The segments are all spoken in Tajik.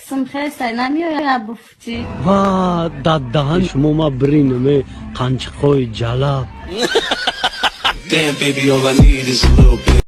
kısım nemiyor ya bu fıçı. Ha daddahan şuma ma brinime kançkoy jala. Damn baby, all I need is a little bit.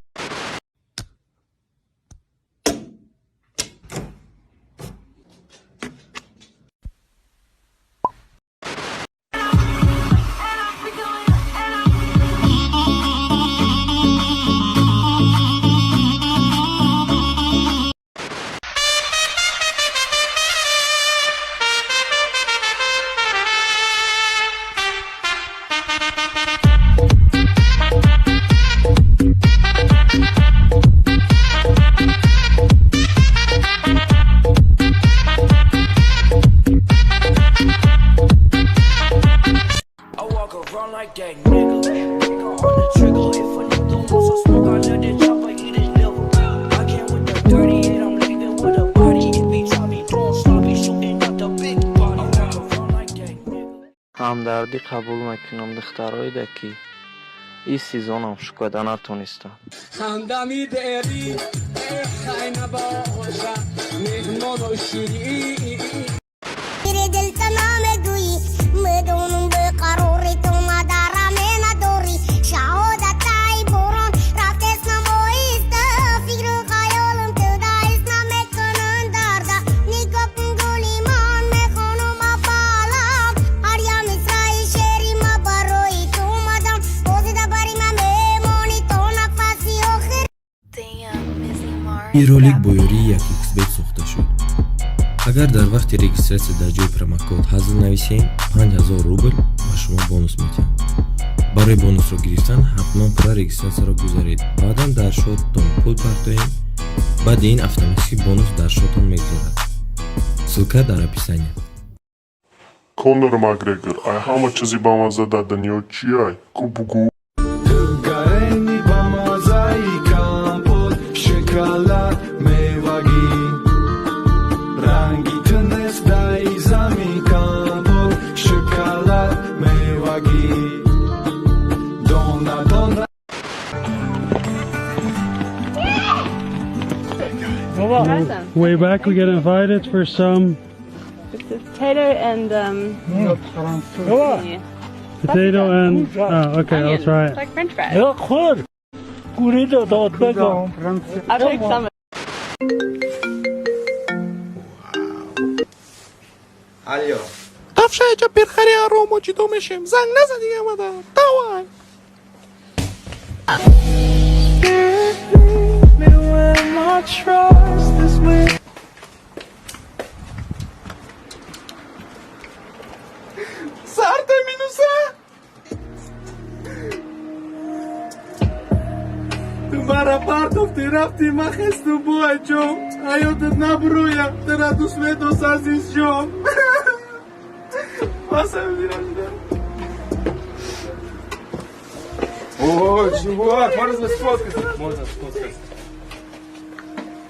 Like that nigga, finger on the trigger. If a nigga wants some smoke, I let it chopper eat his liver. I came with the 38, I'm leaving with a body. If he try me doing sloppy, shooting out the big body. I walk around like that nigga. همدردی قبول میکنم دخترایی ده که این سیزونم شکوده نتونستم. همدمی داری خیلی نباشم مهمان و شیری میره دل تمام گویی مدونم به قراری تو مدارم نداری شهادت ای بران رفت اسمم و ایسته فکر و خیالم تو دا اسمم میکنن درده نگاه گولی من میخونم بالا هریا مصرای شیری ما برای تو مدام بازده بری من میمونی تو نفسی آخر این ролик бо ёрии як xbet сохта шуд. агар дар вақти регистратсия дар ҷои промокод ҳазл нависем 5000 рубл ба шумо бонус медиҳам. барои бонусро гирифтан ҳатман пурра регистратсияро гузаред. баъдан дар шоттон пул партоем. баъди ин автоматики бонус дар шотон мегузарад. ссилка дар описание. Conor McGregor, ai hamma чизи ба мазза дар дунё чиай? Кубугу. Way back we get invited for some Potato and potato and okay, I'll try it. like French fries. Ja, goed. Currito tot bego. I'll take some. Алло. Давшая перхаря рому чи домешем. Занг назади ямада. Давай. Сарта минуса. Ту бара партов ти рафти махесту буай чом. Айотат набруя. Тера дусмето сазис чом. Пасам дирам. О, чувак, можно сфоткаться? Можно сфоткаться.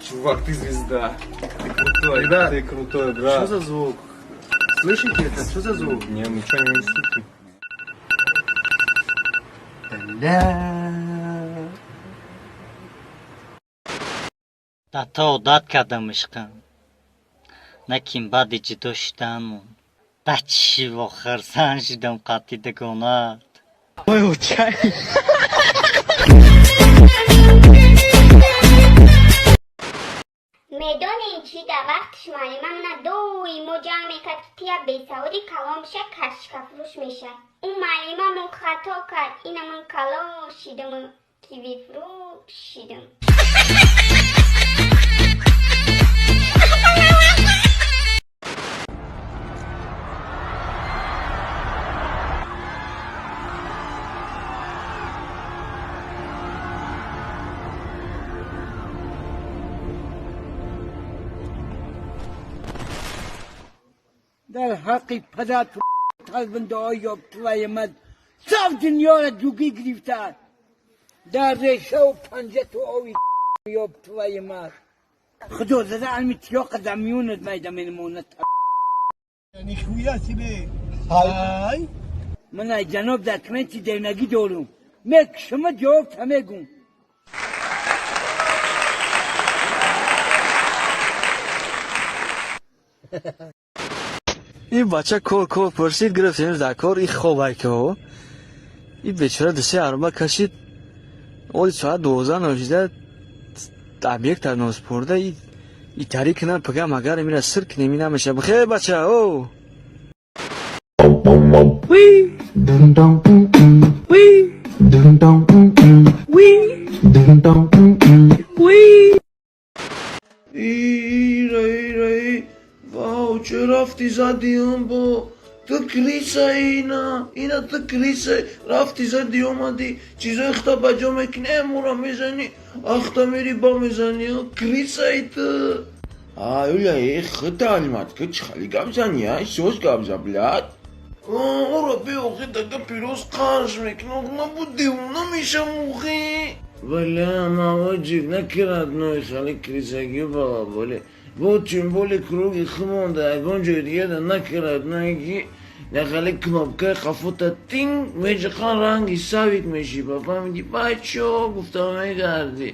Чувак, ты звезда. Ты крутой, да? Ты крутой, брат. Что за звук? Слышите это? Что за звук? Не, ничего не слышу. Дата дат кардам ишқам. Накин баъди ҷудо шудану. Да чӣ вохир сан шудам қатъи дагонат. Ой, чай. میدونین چی در وقتش معلمم نه دوی مجمع میکرد که تیا بیسعودی کلام شه کشکا فروش میشه اون معلمم خطا کرد اینم من کلا شیدم کیوی فروش شیدم در حقی پدر تو قلبنده آیاب توی مد صاف دنیا را دوگی گرفتن در ریشه و پنجه تو آوی یاب توی مد خدا زده علمی تیا قدمیونت میده منمونت یعنی خویاتی به های من ای جناب دکمنتی دیونگی دارم میک شما جواب تمیگون این بچه کل پرسید گرفتیمش در کار این خوابه که ها این بیچاره دسته عربه کشید اول ساعت 12 در یک ترناز پرده این تاریک کنن پگم اگر میره سرک نمینه میشه بخیر بچه او ای واو چه رفتی زدیم با تو کلیسه اینا تو کلیسه رفتی زدی اومدی چیزای اختا بجا میکنه مورا میزنی اختا میری با میزنی کلیسه ای تو اولا خط علمت که چخلی گبزنی سوز گبزن بلد اورا بیوخی دکا پیروز قرش میکنه نبودی اونا میشه موخی ولی اما وجیب نکرد نوی خالی کلیسگی بابا بولی بود چون بولی کروگی خمونده اگون جای دیگه ده نکرد نگی نخالی کنابکه خفوتا تینگ میجه خان رنگی ساویک میشی بابا میدی بچو گفتم میگردی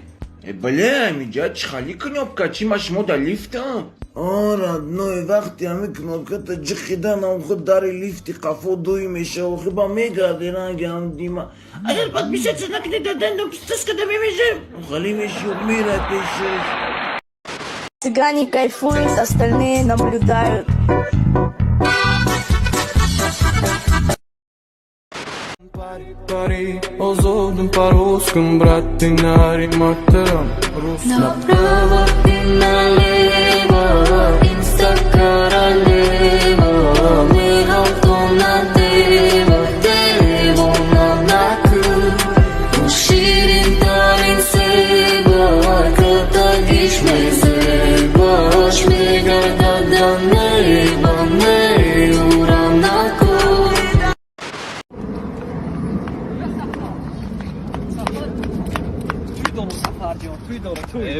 بله امیجا چخالی کنابکه چی ماشمو دا لیفتم آره نوی وقتی همی کنابکه تا جخیدن هم خود داری لیفتی قفو دوی میشه و خیبا میگردی رنگی هم دیما اگر باد میشه چه نکنی دادن دو پستس کده میمیشه خالی میشی و میره پیشش Цыгане кайфуют, остальные наблюдают. Озодым по-русскому, брат, ты на ремонтером Направо и налево, инста королева, миром то на дева, деву на наку, ширин тарин себа, ката гишмезе, баш мегарда да неба, не уранаку.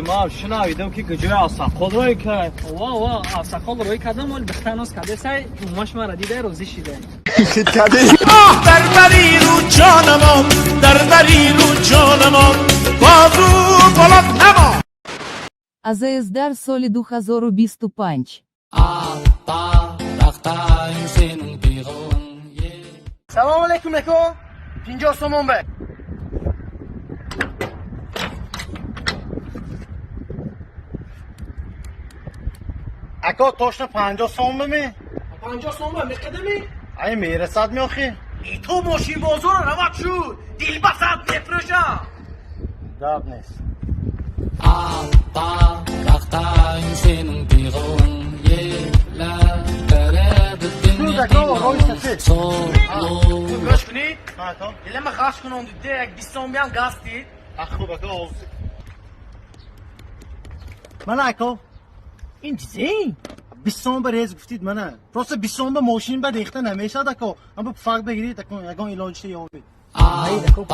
ما شنویدم که گجوی آساقال روی کرد وا آساقال روی کردم ولی بختن از کده سای اوماش مرا دیده روزی شده دربری رو جانمان دربری رو جانمان بازو بلند نما АЗС дар соли духазору бисту панч. سلام علیکم نکن 50 سومون به اکا توشن 50 سوم بمی 50 سوم بمی قدمی ای میرسد میاخی ای تو ماشین بازار روات شد دیل بسد نفرشم داب نیست گوش کنی؟ یه لما خواهش کنم دیده یک 20 سوم بیان گاز دید خوب اکا آزد من اکا این دیزه 20 سوم به ریز گفتید منه پروسه 20 سوم به ماشین به دیخته نمیشه دکو اما فرق بگیرید دکو یکان ایلانجته یا بید دکو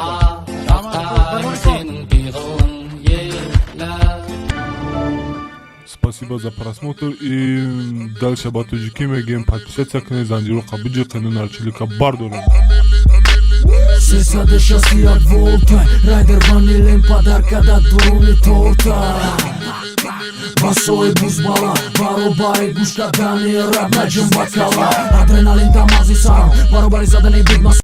Спасибо за просмотр и дальше батуджики мегем подписаться к незандирука бюджета на началика бардора. Сесаде шаси як волта Райдер ванилен подарка да дуруни торта Басои бузбала Баробари гушка дани раб наҷум бакала Адреналин тамази сарам Баробари задани бидмас